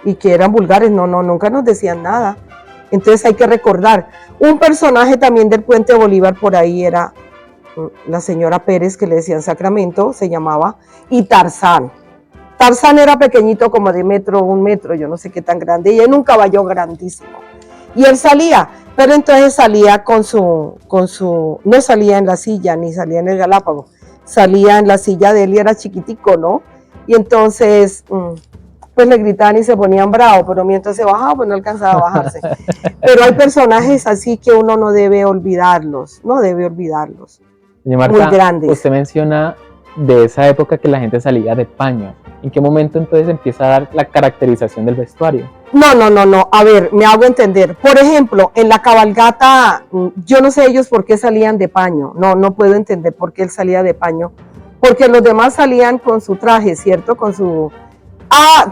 [SPEAKER 4] y que eran vulgares, nunca nos decían nada. Entonces hay que recordar, un personaje también del Puente Bolívar por ahí era la señora Pérez, que le decían Sacramento, se llamaba, y Tarzán. Tarzán era pequeñito, como de un metro, yo no sé qué tan grande, y en un caballo grandísimo. Y él salía, pero entonces salía no salía en la silla, ni salía en el Galápago, salía en la silla de él y era chiquitico, ¿no? Y entonces, pues le gritaban y se ponían bravos, pero mientras se bajaba, pues no alcanzaba a bajarse. Pero hay personajes así que uno no debe olvidarlos.
[SPEAKER 3] Doña Marta,
[SPEAKER 4] muy grandes.
[SPEAKER 3] Usted menciona de esa época que la gente salía de paño. ¿En qué momento entonces empieza a dar la caracterización del vestuario?
[SPEAKER 4] No. A ver, me hago entender. Por ejemplo, en la cabalgata, yo no sé ellos por qué salían de paño. No puedo entender por qué él salía de paño. Porque los demás salían con su traje, ¿cierto? Con su...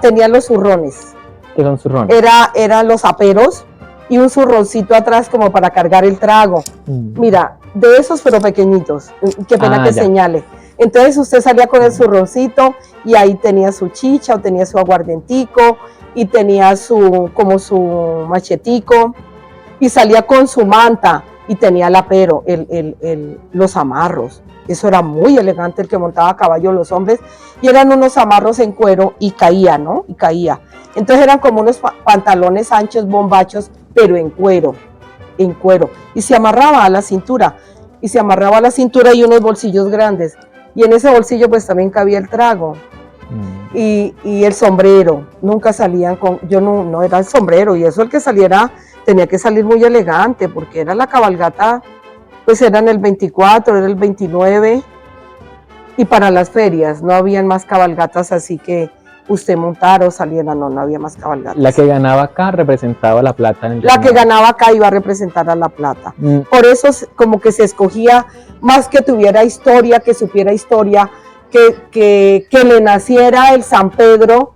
[SPEAKER 4] tenían los zurrones.
[SPEAKER 3] ¿Qué son zurrones?
[SPEAKER 4] Eran los aperos y un zurroncito atrás como para cargar el trago. Mira, de esos pero pequeñitos. Qué pena que
[SPEAKER 3] ya.
[SPEAKER 4] señale. Entonces usted salía con el zurroncito y ahí tenía su chicha o tenía su aguardientico y tenía como su machetico y salía con su manta y tenía el apero, los amarros. Eso era muy elegante el que montaba a caballo los hombres y eran unos amarros en cuero y caía, ¿no? Y caía. Entonces eran como unos pantalones anchos, bombachos, pero en cuero. Y se amarraba a la cintura. Y unos bolsillos grandes. Y en ese bolsillo pues también cabía el trago. Y el sombrero. Nunca salían con... Yo no era el sombrero. Y eso el que saliera tenía que salir muy elegante porque era la cabalgata, pues eran el 24, era el 29. Y para las ferias no habían más cabalgatas así que usted montara o saliera, no había más cabalgatas.
[SPEAKER 3] La que ganaba acá representaba la plata en el
[SPEAKER 4] La que ganaba acá iba a representar a la plata. Por eso como que se escogía más que tuviera historia, que supiera historia, que le naciera el San Pedro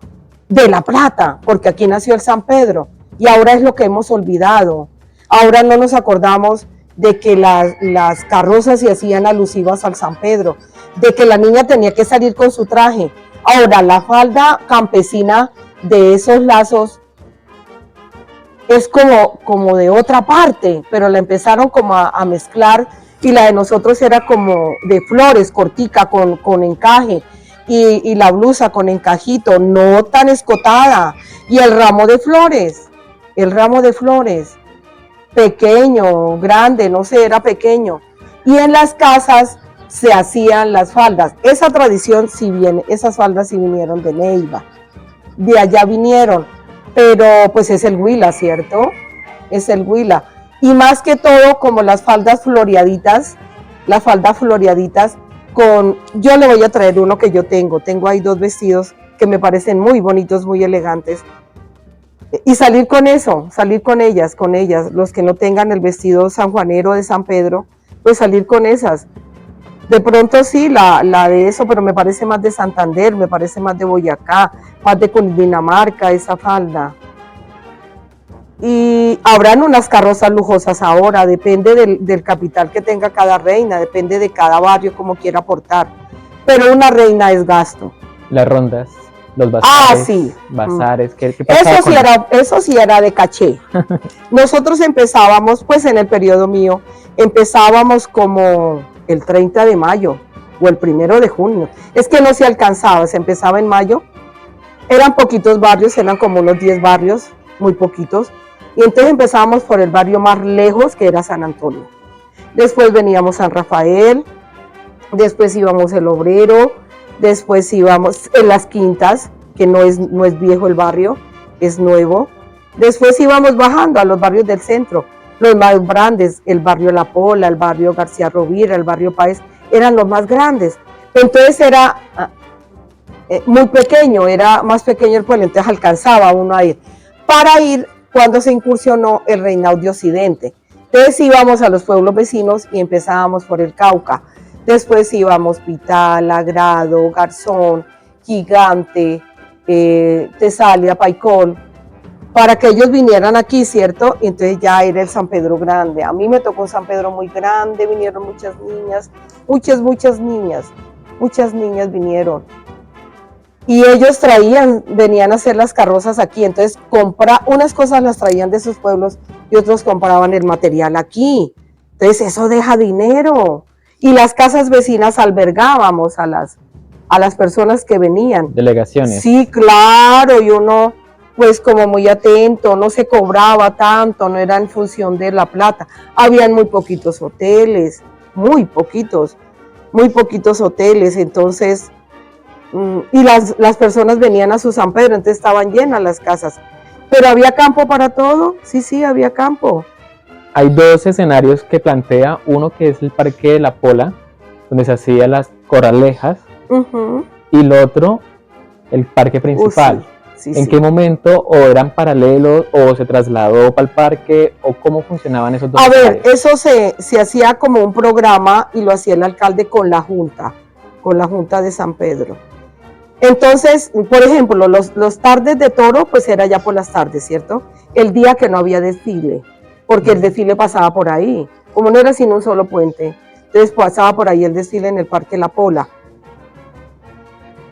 [SPEAKER 4] de la Plata, porque aquí nació el San Pedro. Y ahora es lo que hemos olvidado. Ahora no nos acordamos de que las carrozas se hacían alusivas al San Pedro, de que la niña tenía que salir con su traje. Ahora, la falda campesina de esos lazos es como de otra parte, pero la empezaron como a mezclar y la de nosotros era como de flores, cortica, con encaje y la blusa con encajito, no tan escotada. Y el ramo de flores, pequeño, grande, no sé, era pequeño. Y en las casas se hacían las faldas. Esa tradición sí viene, esas faldas sí vinieron de Neiva, de allá vinieron, pero pues es el Huila, ¿cierto? Es el Huila. Y más que todo como las faldas floreaditas, yo le voy a traer uno que yo tengo ahí 2 vestidos que me parecen muy bonitos, muy elegantes. Y salir con eso, salir con ellas, los que no tengan el vestido sanjuanero de San Pedro, pues salir con esas. De pronto sí, la de eso, pero me parece más de Santander, me parece más de Boyacá, más de Cundinamarca, esa falda. Y habrán unas carrozas lujosas ahora, depende del capital que tenga cada reina, depende de cada barrio como quiera aportar. Pero una reina es gasto.
[SPEAKER 3] Las rondas, los bazares.
[SPEAKER 4] Sí.
[SPEAKER 3] Bazares, ¿qué pasaba con
[SPEAKER 4] eso sí era de caché. Nosotros empezábamos, pues en el periodo mío, empezábamos como el 30 de mayo o el 1 de junio. Es que no se alcanzaba, se empezaba en mayo. Eran poquitos barrios, eran como unos 10 barrios, muy poquitos. Y entonces empezábamos por el barrio más lejos, que era San Antonio. Después veníamos San Rafael, después íbamos el Obrero, después íbamos en Las Quintas, que no es viejo el barrio, es nuevo. Después íbamos bajando a los barrios del centro, los más grandes, el barrio La Pola, el barrio García Rovira, el barrio Páez, eran los más grandes. Entonces era muy pequeño, era más pequeño el pueblo, entonces alcanzaba uno a ir. Para ir cuando se incursionó el reinado de Occidente. Entonces íbamos a los pueblos vecinos y empezábamos por el Cauca. Después íbamos Pitala, Grado, Garzón, Gigante, Tesalia, Paicol, para que ellos vinieran aquí, ¿cierto? Y entonces ya era el San Pedro grande. A mí me tocó un San Pedro muy grande, vinieron muchas niñas, muchas niñas vinieron. Y ellos venían a hacer las carrozas aquí, entonces unas cosas las traían de sus pueblos y otros compraban el material aquí. Entonces eso deja dinero. Y las casas vecinas albergábamos a las personas que venían.
[SPEAKER 3] Delegaciones.
[SPEAKER 4] Sí, claro, y uno pues como muy atento, no se cobraba tanto, no era en función de la plata. Habían muy poquitos hoteles, muy poquitos hoteles, entonces... Y las personas venían a su San Pedro, entonces estaban llenas las casas. Pero había campo para todo, sí, había campo.
[SPEAKER 3] Hay 2 escenarios que plantea, uno que es el Parque de la Pola, donde se hacían las corralejas,
[SPEAKER 4] Ujú.
[SPEAKER 3] y lo otro, el parque principal.
[SPEAKER 4] Sí,
[SPEAKER 3] ¿En
[SPEAKER 4] sí.
[SPEAKER 3] qué momento o eran paralelos o se trasladó para el parque o cómo funcionaban esos dos
[SPEAKER 4] A ver,
[SPEAKER 3] escenarios?
[SPEAKER 4] eso se hacía como un programa y lo hacía el alcalde con la Junta de San Pedro. Entonces, por ejemplo, los tardes de toro, pues era ya por las tardes, ¿cierto? El día que no había desfile, porque el desfile pasaba por ahí, como no era sino un solo puente, entonces pasaba por ahí el desfile en el Parque La Pola.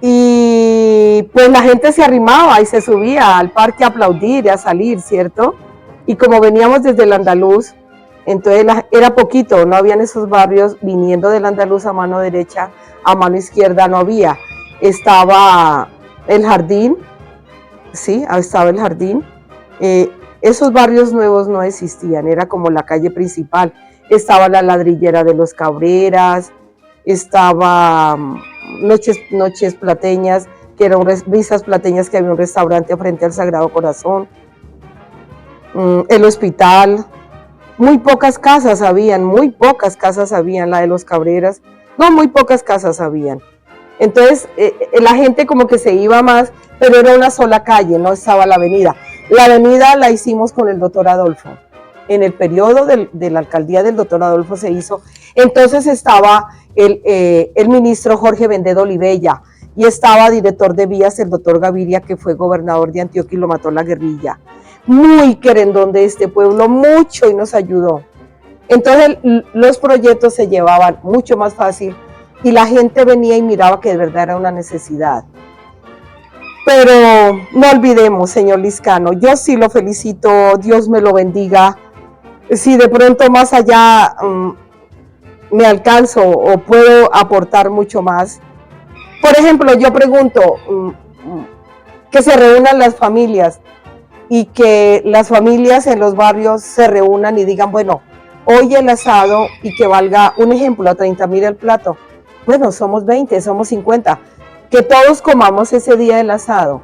[SPEAKER 4] Y pues la gente se arrimaba y se subía al parque a aplaudir y a salir, ¿cierto? Y como veníamos desde el Andaluz, entonces era poquito, no habían esos barrios, viniendo del Andaluz a mano derecha, a mano izquierda no había. Estaba el jardín, sí, estaba el jardín. Esos barrios nuevos no existían, era como la calle principal. Estaba la ladrillera de los Cabreras, estaba Noches Plateñas, que eran brisas plateñas, que había un restaurante frente al Sagrado Corazón, el hospital. Muy pocas casas habían, la de los Cabreras, no, muy pocas casas habían. Entonces la gente como que se iba más, pero era una sola calle, no estaba la avenida. La avenida la hicimos con el doctor Adolfo. En el periodo de la alcaldía del doctor Adolfo se hizo. Entonces estaba el ministro Jorge Vendedo Olivella y estaba director de vías el doctor Gaviria, que fue gobernador de Antioquia y lo mató la guerrilla. Muy querendón de este pueblo, mucho, y nos ayudó. Entonces los proyectos se llevaban mucho más fácil y la gente venía y miraba que de verdad era una necesidad. Pero no olvidemos, señor Liscano, yo sí lo felicito, Dios me lo bendiga. Si de pronto más allá me alcanzo o puedo aportar mucho más. Por ejemplo, yo pregunto que se reúnan las familias y que las familias en los barrios se reúnan y digan, bueno, hoy el asado y que valga, un ejemplo, a 30,000 el plato. Bueno, somos 20, somos 50. Que todos comamos ese día el asado.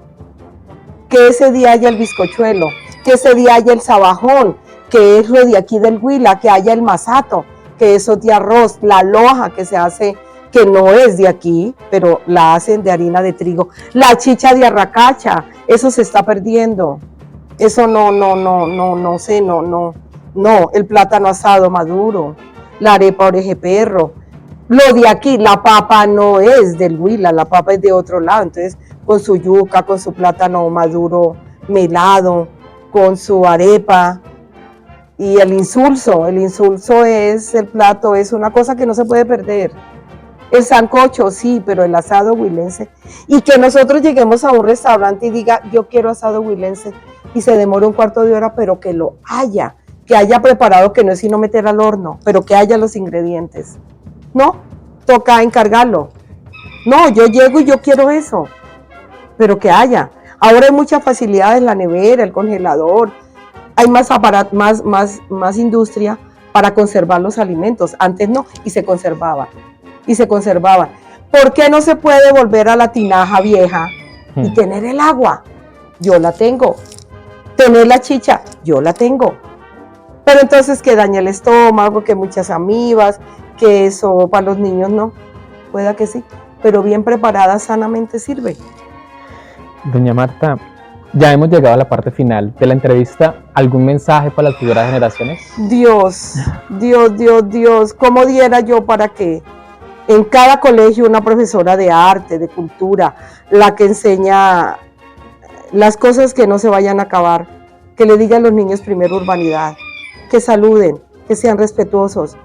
[SPEAKER 4] Que ese día haya el bizcochuelo. Que ese día haya el sabajón, que es lo de aquí del Huila, que haya el masato, que eso de arroz, la loja que se hace, que no es de aquí, pero la hacen de harina de trigo. La chicha de arracacha, eso se está perdiendo. Eso no, el plátano asado maduro, la arepa oreje perro. Lo de aquí, la papa no es del Huila, la papa es de otro lado, entonces con su yuca, con su plátano maduro melado, con su arepa y el insulso es el plato, es una cosa que no se puede perder. El sancocho, sí, pero el asado huilense. Y que nosotros lleguemos a un restaurante y diga, yo quiero asado huilense, y se demore un cuarto de hora, pero que lo haya, que haya preparado, que no es sino meter al horno, pero que haya los ingredientes. No, toca encargarlo. No, yo llego y yo quiero eso, pero que haya. Ahora hay muchas facilidades, la nevera, el congelador, hay más aparato, más industria para conservar los alimentos. Antes no, y se conservaban. ¿Por qué no se puede volver a la tinaja vieja y tener el agua? Yo la tengo. Tener la chicha, yo la tengo. Pero entonces que daña el estómago, que muchas amibas, que eso para los niños no. Pueda que sí, pero bien preparada sanamente sirve.
[SPEAKER 3] Doña Marta, ya hemos llegado a la parte final de la entrevista. ¿Algún mensaje para las futuras generaciones?
[SPEAKER 4] Dios, ¿cómo diera yo para que en cada colegio una profesora de arte, de cultura, la que enseña las cosas que no se vayan a acabar, que le diga a los niños primero urbanidad, que saluden, que sean respetuosos,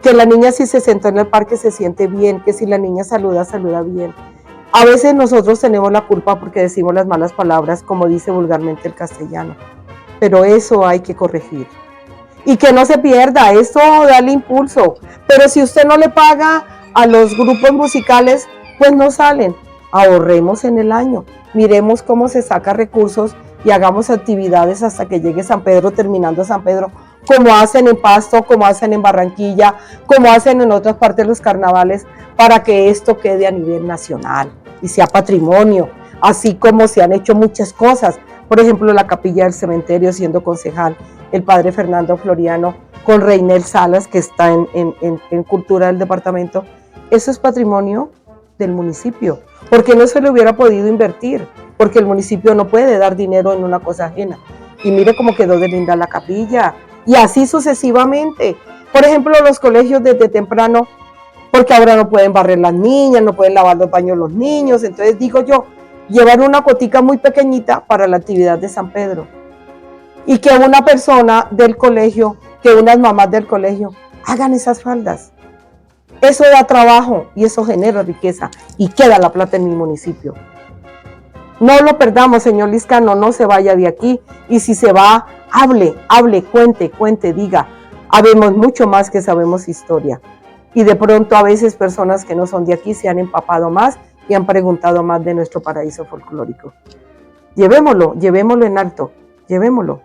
[SPEAKER 4] que la niña si se sentó en el parque se siente bien, que si la niña saluda, saluda bien. A veces nosotros tenemos la culpa porque decimos las malas palabras, como dice vulgarmente el castellano, pero eso hay que corregir. Y que no se pierda, esto dale impulso, pero si usted no le paga a los grupos musicales, pues no salen. Ahorremos en el año, miremos cómo se saca recursos y hagamos actividades hasta que llegue San Pedro, terminando San Pedro, como hacen en Pasto, como hacen en Barranquilla, como hacen en otras partes de los carnavales, para que esto quede a nivel nacional y sea patrimonio, así como se han hecho muchas cosas. Por ejemplo, la capilla del cementerio, siendo concejal el padre Fernando Floriano, con Reinel Salas, que está en cultura del departamento. Eso es patrimonio del municipio, porque no se le hubiera podido invertir, porque el municipio no puede dar dinero en una cosa ajena. Y mire cómo quedó de linda la capilla, y así sucesivamente. Por ejemplo, los colegios desde temprano, porque ahora no pueden barrer las niñas, no pueden lavar los baños los niños, entonces digo yo, llevar una cotica muy pequeñita para la actividad de San Pedro. Y que una persona del colegio, que unas mamás del colegio, hagan esas faldas. Eso da trabajo y eso genera riqueza y queda la plata en mi municipio. No lo perdamos, señor Liscano, no se vaya de aquí, y si se va, hable, cuente, diga. Habemos mucho más que sabemos historia. Y de pronto a veces personas que no son de aquí se han empapado más y han preguntado más de nuestro paraíso folclórico. Llevémoslo en alto, llevémoslo.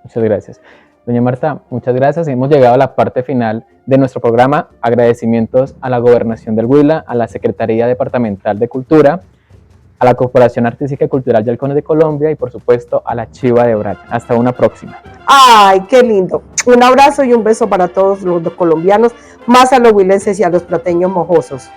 [SPEAKER 3] Muchas gracias. Doña Marta, muchas gracias. Hemos llegado a la parte final de nuestro programa. Agradecimientos a la Gobernación del Huila, a la Secretaría Departamental de Cultura, a la Corporación Artística y Cultural Yalcones de Colombia y por supuesto a la Chiva de Bryan. Hasta una próxima.
[SPEAKER 4] ¡Ay, qué lindo! Un abrazo y un beso para todos los colombianos, más a los huilenses y a los plateños mojosos.